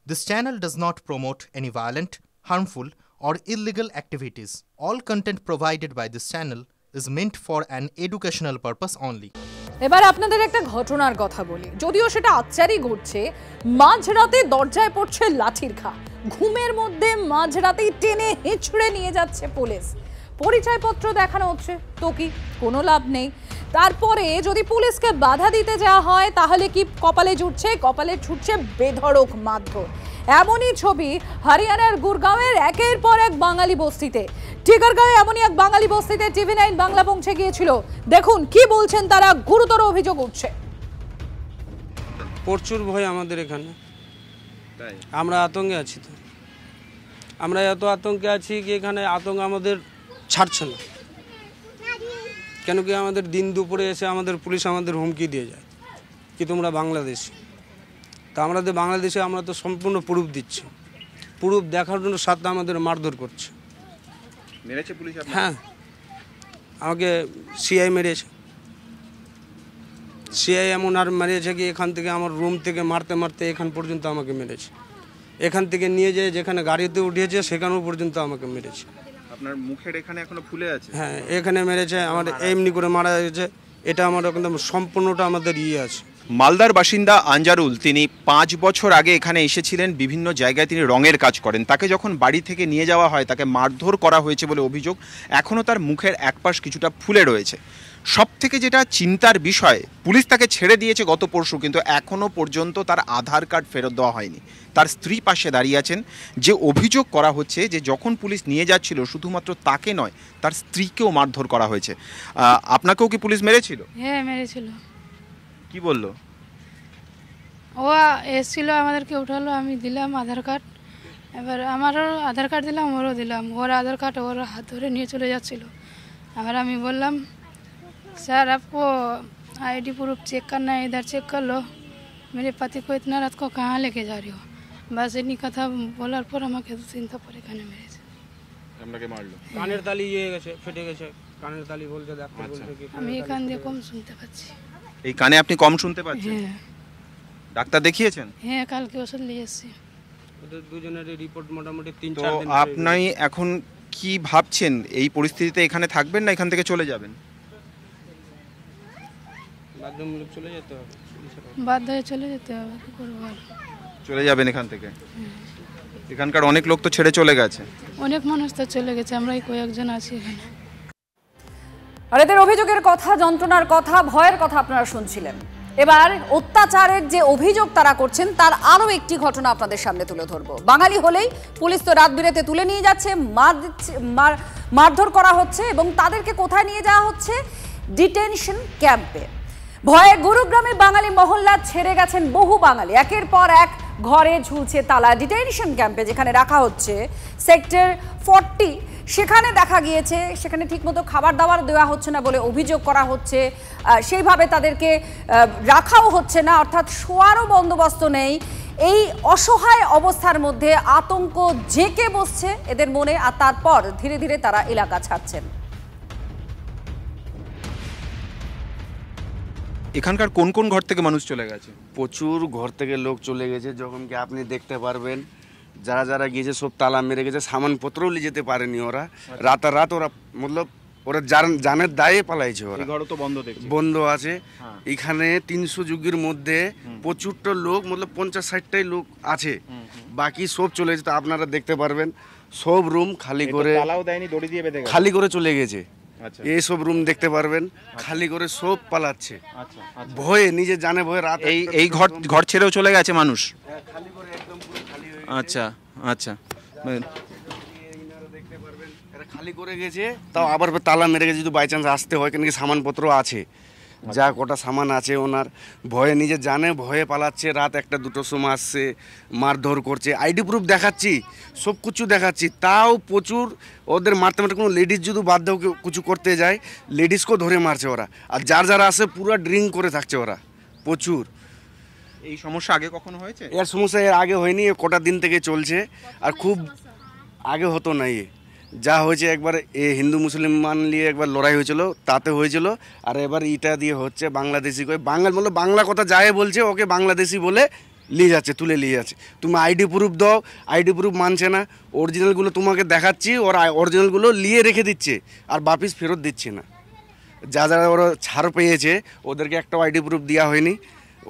This channel does not promote any violent, harmful, or illegal activities. All content provided by this channel is meant for an educational purpose only. এবার আপনাদের একটা ঘটনার কথা বলি, যদিও সেটা আচ্চারি ঘটছে। মাঝরাতে দরজায় পড়ছে লাঠির ঘা, ঘুমের মধ্যে মাঝরাতেই টেনে হিঁচড়ে নিয়ে যাচ্ছে পুলিশ। পরিচয়পত্র দেখানো হচ্ছে, তো কি কোনো লাভ নেই। তারপরে যদি পুলিশকে বাধা দিতে যাওয়া হয় তাহলে কি কপালে জুটছে? কপালে ছুটছে বেধড়ক মারধর। এমনই ছবি হরিয়ানার গুরগাঁওয়ের একের পর এক বাঙালি বস্তিতে। টিকারগাঁওয়ে এমনই এক বাঙালি বস্তিতে TV9 বাংলা পৌঁছে গিয়েছিল। দেখুন কি বলছেন তারা, গুরুতর অভিযোগ উঠছে। প্রচুর ভয় আমাদের এখানে, আমরা আতঙ্কে আছি। তো আমরা এত আতঙ্কে আছি কি এখানে আতঙ্ক আমাদের ছাড়ছে না। কেন কি আমাদের দিন দুপুরে এসে আমাদের পুলিশ আমাদের হুমকি দিয়ে যায় কি তোমরা বাংলাদেশি। তা আমাদের বাংলাদেশে আমরা তো সম্পূর্ণ প্রুফ দিচ্ছি, প্রুফ দেখার জন্য সাথে আমাদের মারধর করছে। মেরেছে পুলিশ? হ্যাঁ, আমাকে সিআই মেরেছে। সিআই এমন আর মেরেছে কি এখান থেকে আমার রুম থেকে মারতে মারতে এখান পর্যন্ত আমাকে মেরেছে। এখান থেকে নিয়ে যেয়ে যেখানে গাড়িতে উঠিয়েছে সেখানেও পর্যন্ত আমাকে মেরেছে। আপনার মুখের এখানে এখনো ফুলে আছে? হ্যাঁ, এখানে মেরেছে, আমার এমনি করে মারা হয়েছে। এটা আমার একদম সম্পূর্ণটা আমাদের আছে। মালদার বাসিন্দা আনজারুল, তিনি 5 বছর আগে এখানে এসেছিলেন। বিভিন্ন জায়গায় তিনি রঙের কাজ করেন। তাকে যখন বাড়ি থেকে নিয়ে যাওয়া হয় তাকে মারধর করা হয়েছে বলে অভিযোগ। এখনও তার মুখের একপাশ কিছুটা ফুলে রয়েছে। সব থেকে যেটা চিন্তার বিষয়, পুলিশ তাকে ছেড়ে দিয়েছে গত পরশু, কিন্তু এখনও পর্যন্ত তার আধার কার্ড ফেরত দেওয়া হয়নি। তার স্ত্রী পাশে দাঁড়িয়ে আছেন। যে অভিযোগ করা হচ্ছে যে যখন পুলিশ নিয়ে যাচ্ছিল শুধুমাত্র তাকে নয়, তার স্ত্রীকেও মারধর করা হয়েছে। আপনাকেও কি পুলিশ মেরেছিল? হ্যাঁ, মেরেছিল। কি বললো? ও এসেছিল, আমাদেরকে উঠালো, আমি দিলাম আধার কার্ড। এবার আমারও আধার কার্ড দিলাম, ওরও দিলাম। ওর আধার কার্ড ওর হাত ধরে নিয়ে চলে যাচ্ছিল। আবার আমি বললাম सर आपको आईडी प्रूफ चेक करना है, इधर चेक कर लो, मेरे पति को इतना रात को कहाँ लेके जा रही हो। बस इन्हीं কথা বলার পর আমাকে 2-3 থাপ্পড় এখানে মেরেছে। আপনাকে মারলো? কানের তালি ইয়ে গেছে, ফেটে গেছে। কানের তালি বলতে ডাক্তার বলতে কি আমি কান দিয়ে কম শুনতে পাচ্ছি। এই কানে আপনি কম শুনতে পাচ্ছেন? হ্যাঁ। ডাক্তার দেখিয়েছেন? হ্যাঁ, কালকে ওষুধ নিয়ে এসেছি। ওদের দুজনের রিপোর্ট মোটামুটি 3-4 তো দিন। আপনি এখন কি ভাবছেন? এই পরিস্থিতিতে এখানে থাকবেন না এখান থেকে চলে যাবেন? বাধ্যমূলক চলে যেতে হবে। বাধ্য হয়ে চলে যেতে হবে, কি করব আর। চলে যাবেন এখান থেকে? এখানকার অনেক লোক তো ছেড়ে চলে গেছে। অনেক মানুষ তো চলে গেছে, আমরাই কয়েকজন আছি এখানে। আর এদের অভিযোগের কথা, যন্ত্রণার কথা, ভয়ের কথা আপনারা শুনছিলেন। এবার অত্যাচারের যে অভিযোগ তারা করছেন তার আরও একটি ঘটনা আপনাদের সামনে তুলে ধরবো। বাঙালি হলেই পুলিশ তো রাত বিরেতে তুলে নিয়ে যাচ্ছে, মারধর করা হচ্ছে এবং তাদেরকে কোথায় নিয়ে যাওয়া হচ্ছে? ডিটেনশন ক্যাম্পে। ভয়ে গুরুগ্রামে বাঙালি মহল্লা ছেড়ে গেছেন বহু বাঙালি। একের পর এক ঘরে ঝুলছে তালা। ডিটেনশন ক্যাম্পে যেখানে রাখা হচ্ছে সেক্টর 40, সেখানে দেখা গিয়েছে সেখানে ঠিকমতো খাবার দাবার দেওয়া হচ্ছে না বলে অভিযোগ করা হচ্ছে। সেইভাবে তাদেরকে রাখাও হচ্ছে না, অর্থাৎ শোয়ারও বন্দোবস্ত নেই। এই অসহায় অবস্থার মধ্যে আতঙ্ক জেঁকে বসছে এদের মনে, আর তারপর ধীরে ধীরে তারা এলাকা ছাড়ছেন। এখানকার কোন কোন ঘর থেকে মানুষ চলে গেছে? প্রচুর ঘর থেকে লোক চলে গেছে। যখন কি আপনি দেখতে পারবেন, যারা যারা গিয়েছে সব তালা মেরে গেছে, সামানপত্রও নিয়ে যেতে পারেনি ওরা। রাতারাত ওরা মতলব ওরা জানের দায়ে পালাইছে। ওরা ঘরও তো বন্ধ, দেখছি বন্ধ আছে। এখানে 300 যুগের মধ্যে প্রচুরটা লোক, মতলব 50-60টাই লোক আছে, বাকি সব চলে গেছে। তো আপনারা দেখতে পারবেন সব রুম খালি করে, তালাও দেয়নি, দড়ি দিয়ে বেঁধে গেছে, খালি করে চলে গেছে। এইসব রুম দেখতে পারবেন খালি করে সব পালাচ্ছে ভয়ে, নিজে জানে ভয়ে। রাত এই ঘর ছেড়েও চলে গেছে মানুষ। খালি করে একদম পুরো খালি হয়ে আচ্ছা আচ্ছা, দেখতে পারবেন এরা খালি করে গেছে। তাও আবার তালা মেরে গেছে, যদি বাই চান্স আসতে হয়, কেন কি সামানপত্র আছে, যা কটা সামান আছে ওনার। ভয়ে নিজে জানে ভয়ে পালাচ্ছে। রাত 1-2টোর সময় আসছে, মারধর করছে। আইডি প্রুফ দেখাচ্ছি, সব কিছু দেখাচ্ছি, তাও প্রচুর ওদের মারতে মারতে। কোনো লেডিস যদি বাধ্য কিছু করতে যায়, লেডিসকেও ধরে মারছে ওরা। আর যারা আসে পুরো ড্রিঙ্ক করে থাকছে ওরা প্রচুর। এই সমস্যা আগে কখনো হয়েছে? এর সমস্যা এর আগে হয়নি, কটা দিন থেকে চলছে। আর খুব আগে হতো না। যা হয়েছে একবার হিন্দু মুসলমান নিয়ে একবার লড়াই হয়েছিল, তাতে হয়েছিল। আর এবার ইটা দিয়ে হচ্ছে বাংলাদেশি করে। বাংলা কথা যায় বলছে, ওকে বাংলাদেশি বলে নিয়ে যাচ্ছে, তুলে নিয়ে যাচ্ছে। তুমি আইডি প্রুফ দাও, আইডি প্রুফ মানছে না, অরিজিনালগুলো তোমাকে দেখাচ্ছি, ওরা অরিজিনালগুলো নিয়ে রেখে দিচ্ছে আর বাপিস ফেরত দিচ্ছে না। যারা ওরা ছাড় পেয়েছে ওদেরকে একটাও আইডি প্রুফ দেওয়া হয়নি,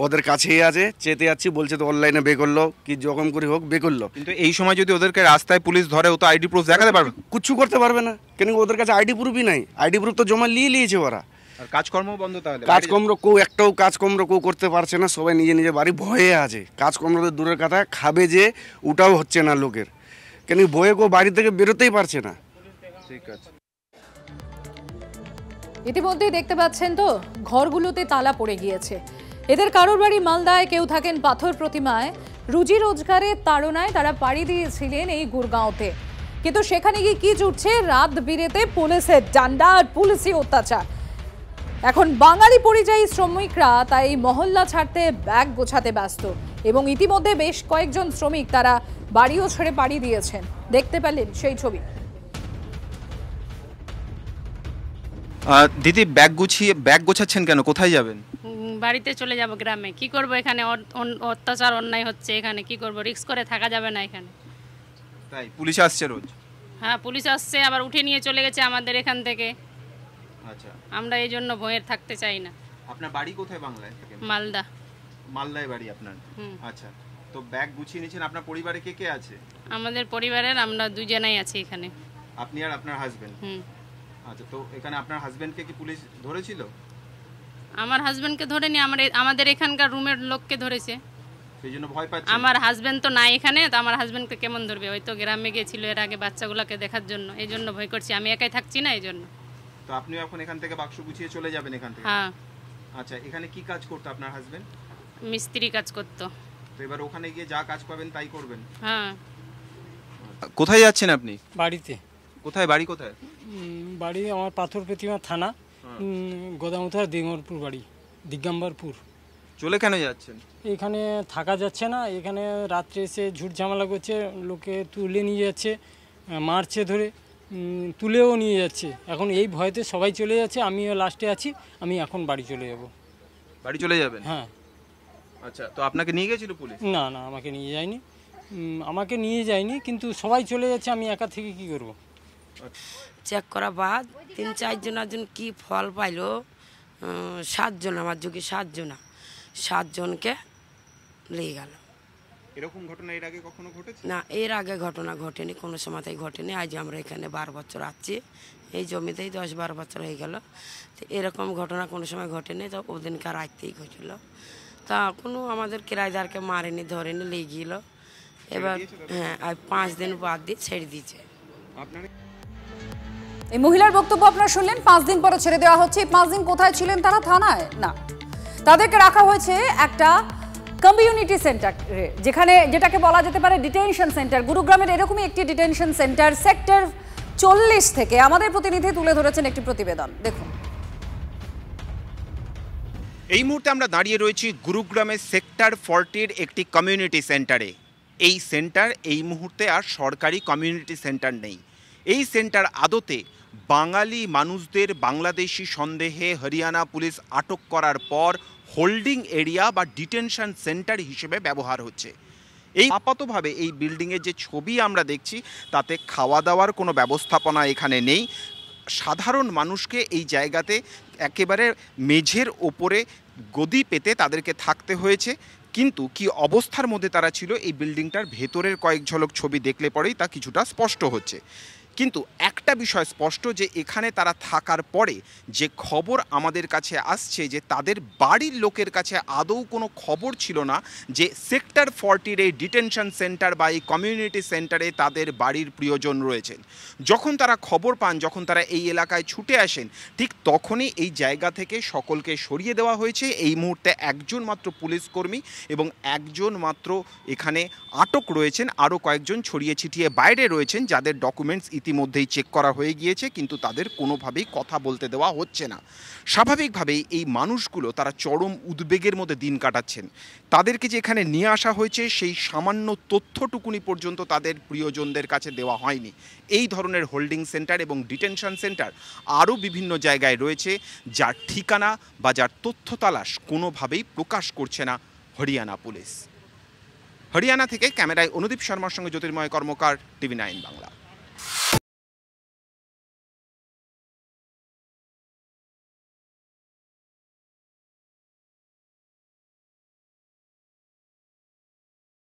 ওদের কাছেই আছে, চেতে যাচ্ছি, বলছে তো অনলাইনে বে করলো কি যখন করে হোক বে করলো। কিন্তু এই সময় যদি ওদেরকে রাস্তায় পুলিশ ধরে, ও তো আইডি প্রুফ দেখাতে পারবে, কিচ্ছু করতে পারবে না, কেন ওদের কাছে আইডি প্রুফই নাই। আইডি প্রুফ তো জমা নিয়েছে ওরা। আর কাজকর্ম বন্ধ, তাহলে কাজকর্ম একটাও কাজকর্ম করতে পারছে না, সবাই নিজে নিজে বাড়ি ভয়ে আছে। কাজকর্ম তো দূরের কথা, খাবে যে ওটাও হচ্ছে না লোকের, কেন ভয়ে বাড়ি থেকে বেরোতেই পারছে না। ঠিক আছে। ইতিমধ্যেই দেখতে পাচ্ছেন তো ঘরগুলোতে তালা পড়ে গিয়েছে। এদের কারোর বাড়ি মালদায়, কেউ থাকেন পাথর প্রতিমায়। রুজি রোজগারের তাড়নায় তারা পাড়ি দিয়েছিলেন এই গুরগাঁওতে, কিন্তু সেখানে গিয়ে কি জুটছে? রাত বিরেতে পুলিশের ডান্ডা আর পুলিশি অত্যাচার। এখন বাঙালি পরিযায়ী শ্রমিকরা তাই মহল্লা ছাড়তে ব্যাগ গোছাতে ব্যস্ত, এবং ইতিমধ্যে বেশ কয়েকজন শ্রমিক তারা বাড়িও ছেড়ে পাড়ি দিয়েছেন। দেখতে পেলেন সেই ছবি। দিদি, ব্যাগ গোছাচ্ছেন কেন? কোথায় যাবেন? বাড়িতে চলে যাব গ্রামে। কি করব, এখানে অত্যাচার অন্যায় হচ্ছে, এখানে কি করব, রিস্ক করে থাকা যাবে না এখানে। তাই পুলিশ আসছে রোজ? হ্যাঁ, পুলিশ আসছে, আবার উঠে নিয়ে চলে গেছে আমাদের এখান থেকে। আচ্ছা, আমরা এই জন্য ভয়ে থাকতে চাই না। আপনার বাড়ি কোথায় বাংলায়? মালদা। মালদায় বাড়ি আপনার? আচ্ছা, তো ব্যাগ গুছিয়ে নিয়েছেন। আপনার পরিবারে কে কে আছে? আমাদের পরিবারের আমরা দুজনেই আছি এখানে। আপনি আর আপনার হাজবেন্ড? আচ্ছা, তো এখানে আপনার হাজবেন্ডকে কি পুলিশ ধরেছিল? আমার হাজবেন্ডকে ধরেনি, আমাদের এখানকার রুমের লোককে ধরেছে। সেই জন্য ভয় পাচ্ছেন? আমার হাজবেন্ড তো নাই এখানে, তো আমার হাজবেন্ডকে কেমন ধরবে? ওই তো গ্রামে গিয়েছিল এর আগে বাচ্চাগুলোকে দেখার জন্য, এই জন্য ভয় করছি। আমি একাই থাকছি না, এই জন্য। তো আপনি এখন এখান থেকে বাক্স গুছিয়ে চলে যাবেন এখান থেকে? হ্যাঁ। আচ্ছা, এখানে কি কাজ করতো আপনার হাজবেন্ড? মিস্ত্রি কাজ করতো। তো এবার ওখানে গিয়ে যা কাজ পাবেন তাই করবেন? হ্যাঁ। কোথায় যাচ্ছেন আপনি? বাড়িতে। কোথায় বাড়ি? কোথায় বাড়ি? আমার পাথর প্রতিমা থানা, গোদামুথা দিগম্বরপুর বাড়ি, দিগম্বরপুর। চলে কেন যাচ্ছেন? এখানে থাকা যাচ্ছে না, এখানে রাত্রে এসে ঝুট ঝামেলা করছে, লোকে তুলে নিয়ে যাচ্ছে, মারছে ধরে, তুলেও নিয়ে যাচ্ছে। এখন এই ভয়তে সবাই চলে যাচ্ছে, আমিও লাস্টে আছি। আমি এখন বাড়ি চলে যাব। বাড়ি চলে যাবেন? হ্যাঁ। আচ্ছা, তো আপনাকে নিয়ে গেছিল পুলিশ? না না, আমাকে নিয়ে যায়নি, কিন্তু সবাই চলে যাচ্ছে, আমি একা থেকে কি করব? চেক করা বাদ 3-4 জন কি ফল পাইলো, 7 জন, আমার যুগে 7 জনকে নিয়ে গেল। এরকম ঘটনা এর আগে কখনো ঘটেছে? না, এর আগে ঘটনা ঘটেনি, কোনো সময়তেই ঘটেনি। আজ আমরা এখানে 12 বছর আছি, এই জমিতেই 10-12 বছর হয়ে গেল। তো এরকম ঘটনা কোনো সময় ঘটেনি, তো ওদিনকার রাতেই ঘটেছিল। তা কোনো আমাদের কিরায়দারকে মারেনি, ধরেনি, নিয়ে গেল। এবার হ্যাঁ, আর 5 দিন বাদ দিয়ে ছেড়ে দিয়েছে। এই মহিলার বক্তব্য আপনারা শুনলেন। 5 দিন পরে ছেড়ে দেওয়া হচ্ছে। 5 দিন কোথায় ছিলেন তারা? থানায় না, তাদেরকে রাখা হয়েছে একটা কমিউনিটি সেন্টারে, যেটাকে বলা যেতে পারে ডিটেনশন সেন্টার। গুরুগ্রামের এরকমই একটি ডিটেনশন সেন্টার সেক্টর 40 থেকে আমাদের প্রতিনিধি তুলে ধরেছেন একটি প্রতিবেদন, দেখুন। এই মুহূর্তে আমরা দাঁড়িয়ে রয়েছি গুরুগ্রামের সেক্টর 40-র একটি কমিউনিটি সেন্টারে। এই সেন্টার এই মুহূর্তে আর সরকারি কমিউনিটি সেন্টার নেই। এই সেন্টার আদতে বাঙালি মানুষদের বাংলাদেশি সন্দেহে হরিয়ানা পুলিশ আটক করার পর হোল্ডিং এরিয়া বা ডিটেনশন সেন্টার হিসেবে ব্যবহার হচ্ছে। এই আপাতভাবে এই বিল্ডিংয়ের যে ছবি আমরা দেখছি তাতে খাওয়া দাওয়ার কোনো ব্যবস্থাপনা এখানে নেই। সাধারণ মানুষকে এই জায়গাতে একেবারে মেঝের ওপরে গদি পেতে তাদেরকে থাকতে হয়েছে। কিন্তু কি অবস্থার মধ্যে তারা ছিল এই বিল্ডিংটার ভেতরের কয়েক ঝলক ছবি দেখলে পরেই তা কিছুটা স্পষ্ট হচ্ছে। কিন্তু একটা বিষয় স্পষ্ট, যে এখানে তারা থাকার পরে যে খবর আমাদের কাছে আসছে, যে তাদের বাড়ির লোকের কাছে আদৌ কোনো খবর ছিল না যে সেক্টর 40-র এই ডিটেনশন সেন্টার বা এই কমিউনিটি সেন্টারে তাদের বাড়ির প্রিয়জন রয়েছেন। যখন তারা খবর পান, যখন তারা এই এলাকায় ছুটে আসেন, ঠিক তখনই এই জায়গা থেকে সকলকে সরিয়ে দেওয়া হয়েছে। এই মুহূর্তে একজন মাত্র পুলিশ কর্মী এবং একজন মাত্র এখানে আটক রয়েছেন, আরও কয়েকজন ছড়িয়ে ছিটিয়ে বাইরে রয়েছেন, যাদের ডকুমেন্টস ইতিমধ্যেই চেক করা হয়ে গিয়েছে, কিন্তু তাদের কোনোভাবেই কথা বলতে দেওয়া হচ্ছে না। স্বাভাবিকভাবেই এই মানুষগুলো তারা চরম উদ্বেগের মধ্যে দিন কাটাচ্ছেন। তাদেরকে যে এখানে নিয়ে আসা হয়েছে সেই সামান্য তথ্যটুকুনি পর্যন্ত তাদের প্রিয়জনদের কাছে দেওয়া হয়নি। এই ধরনের হোল্ডিং সেন্টার এবং ডিটেনশন সেন্টার আরও বিভিন্ন জায়গায় রয়েছে, যার ঠিকানা বা যার তথ্য তালাশ কোনোভাবেই প্রকাশ করছে না হরিয়ানা পুলিশ। হরিয়ানা থেকে ক্যামেরায় অনুদীপ শর্মার সঙ্গে জ্যোতির্ময় কর্মকার, TV9 বাংলা।